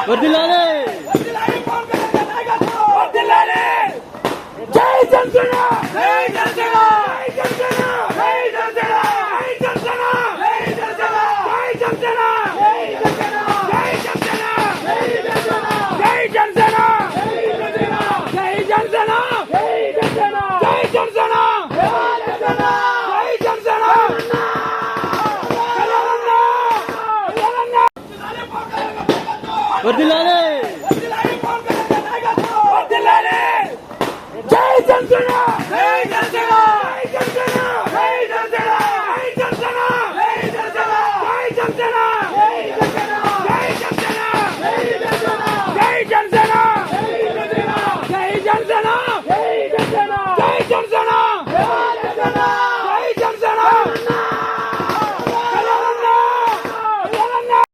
వర్ధిల్లాలి వర్ధిల్లాలి జై జనసేన జై జనసేన జై జనసేన జై జనసేన జై జనసేన జై జనసేన జై జనసేన జై జనసేన జై జనసేన జై జనసేన జై జనసేన జై జనసేన జై జనసేన జై జనసేన వర్ధిల్లాలి వర్ధిల్లాలి జై జనసేన